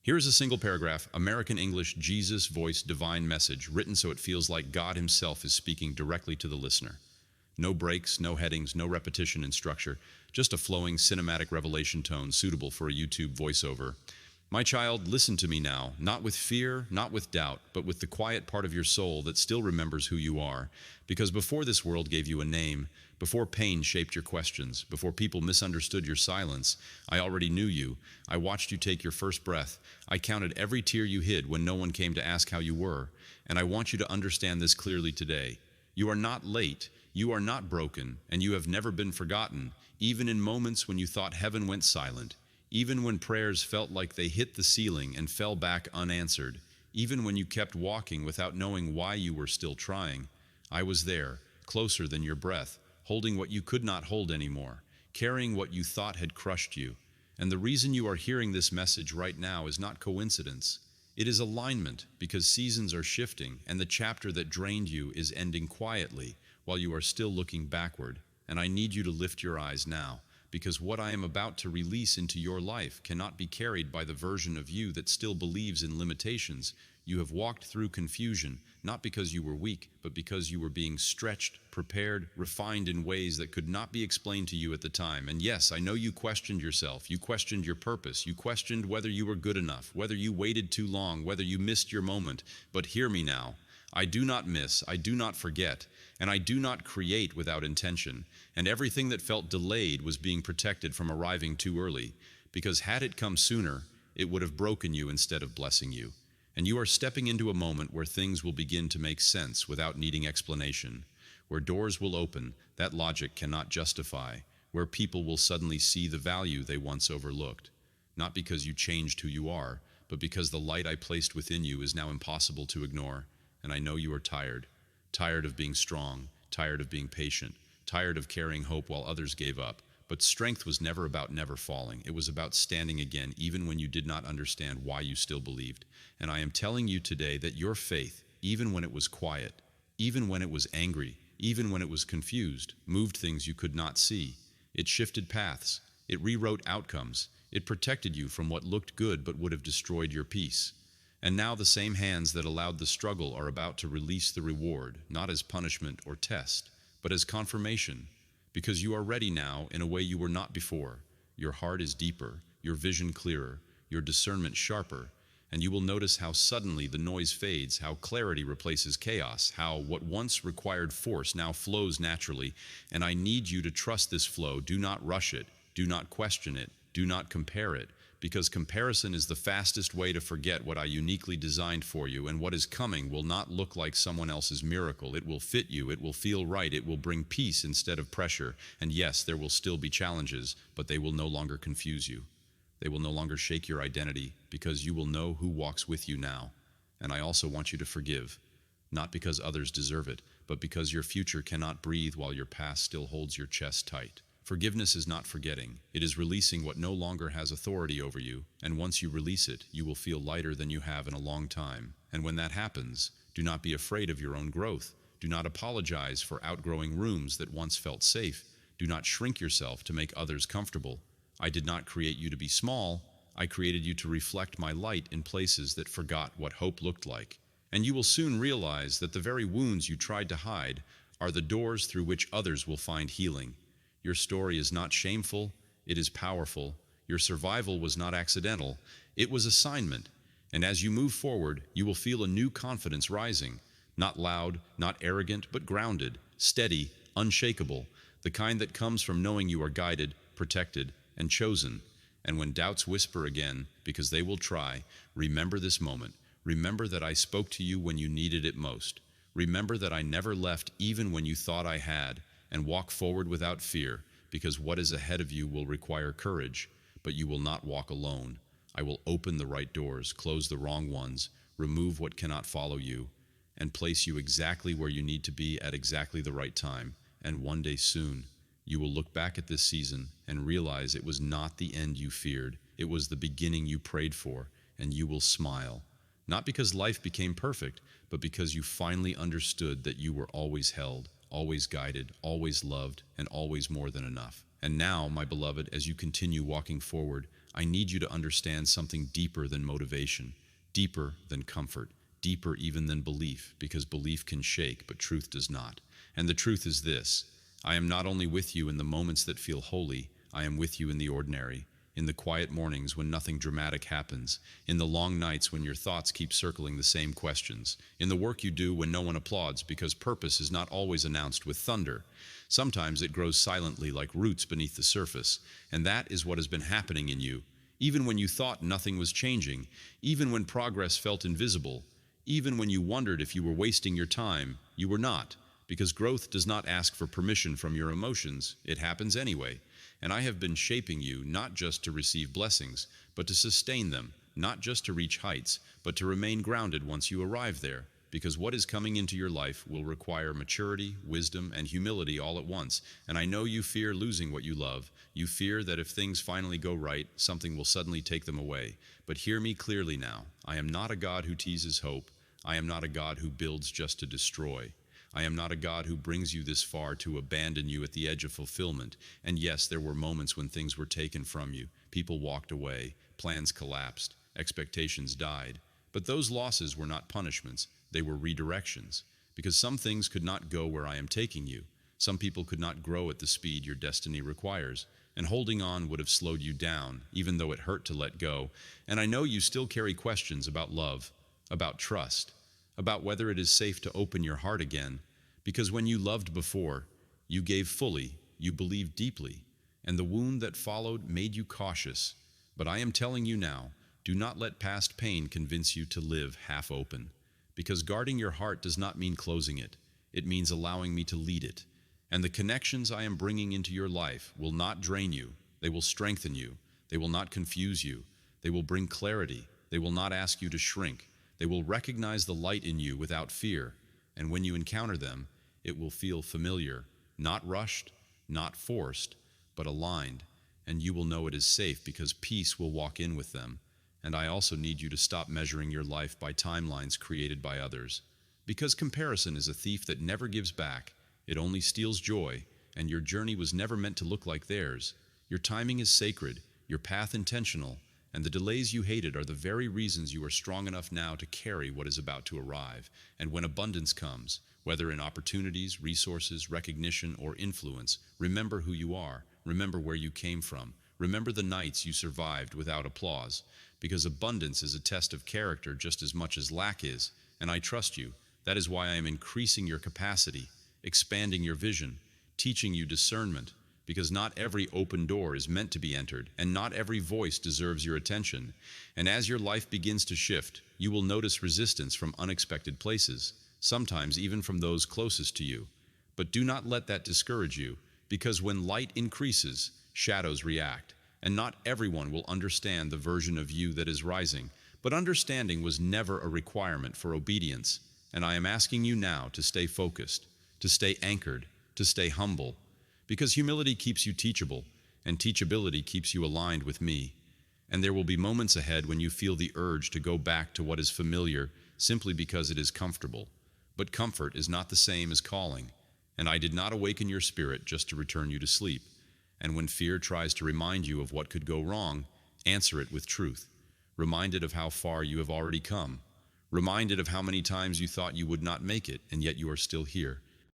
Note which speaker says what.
Speaker 1: Here is a single paragraph, American English, Jesus voice, divine message, written so it feels like God himself is speaking directly to the listener. No breaks, no headings, no repetition in structure, just a flowing cinematic revelation tone suitable for a YouTube voiceover. My child, listen to me now, not with fear, not with doubt, but with the quiet part of your soul that still remembers who you are. Because before this world gave you a name, before pain shaped your questions, before people misunderstood your silence, I already knew you. I watched you take your first breath. I counted every tear you hid when no one came to ask how you were. And I want you to understand this clearly today. You are not late, you are not broken, and you have never been forgotten, even in moments when you thought heaven went silent. Even when prayers felt like they hit the ceiling and fell back unanswered, even when you kept walking without knowing why you were still trying, I was there, closer than your breath, holding what you could not hold anymore, carrying what you thought had crushed you. And the reason you are hearing this message right now is not coincidence. It is alignment, because seasons are shifting, and the chapter that drained you is ending quietly while you are still looking backward. And I need you to lift your eyes now, because what I am about to release into your life cannot be carried by the version of you that still believes in limitations. You have walked through confusion, not because you were weak, but because you were being stretched, prepared, refined in ways that could not be explained to you at the time. And yes, I know you questioned yourself, you questioned your purpose, you questioned whether you were good enough, whether you waited too long, whether you missed your moment. But hear me now. I do not miss, I do not forget, and I do not create without intention, and everything that felt delayed was being protected from arriving too early, because had it come sooner, it would have broken you instead of blessing you. And you are stepping into a moment where things will begin to make sense without needing explanation, where doors will open that logic cannot justify, where people will suddenly see the value they once overlooked, not because you changed who you are, but because the light I placed within you is now impossible to ignore. And I know you are tired, tired of being strong, tired of being patient, tired of carrying hope while others gave up. But strength was never about never falling. It was about standing again, even when you did not understand why you still believed. And I am telling you today that your faith, even when it was quiet, even when it was angry, even when it was confused, moved things you could not see. It shifted paths. It rewrote outcomes. It protected you from what looked good but would have destroyed your peace. And now the same hands that allowed the struggle are about to release the reward, not as punishment or test, but as confirmation. Because you are ready now in a way you were not before. Your heart is deeper, your vision clearer, your discernment sharper, and you will notice how suddenly the noise fades, how clarity replaces chaos, how what once required force now flows naturally. And I need you to trust this flow. Do not rush it, do not question it, do not compare it, because comparison is the fastest way to forget what I uniquely designed for you, and what is coming will not look like someone else's miracle. It will fit you, it will feel right, it will bring peace instead of pressure. And yes, there will still be challenges, but they will no longer confuse you. They will no longer shake your identity, because you will know who walks with you now. And I also want you to forgive, not because others deserve it, but because your future cannot breathe while your past still holds your chest tight. Forgiveness is not forgetting. It is releasing what no longer has authority over you, and once you release it, you will feel lighter than you have in a long time. And when that happens, do not be afraid of your own growth. Do not apologize for outgrowing rooms that once felt safe. Do not shrink yourself to make others comfortable. I did not create you to be small. I created you to reflect my light in places that forgot what hope looked like. And you will soon realize that the very wounds you tried to hide are the doors through which others will find healing. Your story is not shameful, it is powerful. Your survival was not accidental, it was assignment. And as you move forward, you will feel a new confidence rising. Not loud, not arrogant, but grounded, steady, unshakable. The kind that comes from knowing you are guided, protected, and chosen. And when doubts whisper again, because they will try, remember this moment. Remember that I spoke to you when you needed it most. Remember that I never left even when you thought I had. And walk forward without fear, because what is ahead of you will require courage, but you will not walk alone. I will open the right doors, close the wrong ones, remove what cannot follow you, and place you exactly where you need to be at exactly the right time. And one day soon, you will look back at this season and realize it was not the end you feared, it was the beginning you prayed for, and you will smile. Not because life became perfect, but because you finally understood that you were always held, always guided, always loved, and always more than enough. And now, my beloved, as you continue walking forward, I need you to understand something deeper than motivation, deeper than comfort, deeper even than belief, because belief can shake, but truth does not. And the truth is this: I am not only with you in the moments that feel holy, I am with you in the ordinary, in the quiet mornings when nothing dramatic happens, in the long nights when your thoughts keep circling the same questions, in the work you do when no one applauds, because purpose is not always announced with thunder. Sometimes it grows silently like roots beneath the surface, and that is what has been happening in you. Even when you thought nothing was changing, even when progress felt invisible, even when you wondered if you were wasting your time, you were not, because growth does not ask for permission from your emotions, it happens anyway. And I have been shaping you not just to receive blessings, but to sustain them, not just to reach heights, but to remain grounded once you arrive there, because what is coming into your life will require maturity, wisdom, and humility all at once. And I know you fear losing what you love. You fear that if things finally go right, something will suddenly take them away. But hear me clearly now. I am not a God who teases hope. I am not a God who builds just to destroy. I am not a God who brings you this far to abandon you at the edge of fulfillment. And yes, there were moments when things were taken from you. People walked away, plans collapsed, expectations died. But those losses were not punishments, they were redirections. Because some things could not go where I am taking you. Some people could not grow at the speed your destiny requires. And holding on would have slowed you down, even though it hurt to let go. And I know you still carry questions about love, about trust, about whether it is safe to open your heart again, because when you loved before, you gave fully, you believed deeply, and the wound that followed made you cautious. But I am telling you now, do not let past pain convince you to live half open, because guarding your heart does not mean closing it. It means allowing me to lead it. And the connections I am bringing into your life will not drain you. They will strengthen you. They will not confuse you. They will bring clarity. They will not ask you to shrink. They will recognize the light in you without fear, and when you encounter them, it will feel familiar, not rushed, not forced, but aligned, and you will know it is safe because peace will walk in with them. And I also need you to stop measuring your life by timelines created by others, because comparison is a thief that never gives back. It only steals joy, and your journey was never meant to look like theirs. Your timing is sacred, your path intentional, and the delays you hated are the very reasons you are strong enough now to carry what is about to arrive. And when abundance comes, whether in opportunities, resources, recognition, or influence, remember who you are. Remember where you came from. Remember the nights you survived without applause. Because abundance is a test of character just as much as lack is. And I trust you. That is why I am increasing your capacity, expanding your vision, teaching you discernment, because not every open door is meant to be entered, and not every voice deserves your attention. And as your life begins to shift, you will notice resistance from unexpected places, sometimes even from those closest to you. But do not let that discourage you, because when light increases, shadows react, and not everyone will understand the version of you that is rising. But understanding was never a requirement for obedience, and I am asking you now to stay focused, to stay anchored, to stay humble, because humility keeps you teachable, and teachability keeps you aligned with me. And there will be moments ahead when you feel the urge to go back to what is familiar simply because it is comfortable. But comfort is not the same as calling, and I did not awaken your spirit just to return you to sleep. And when fear tries to remind you of what could go wrong, answer it with truth. Remind it of how far you have already come. Remind it of how many times you thought you would not make it, and yet you are still here.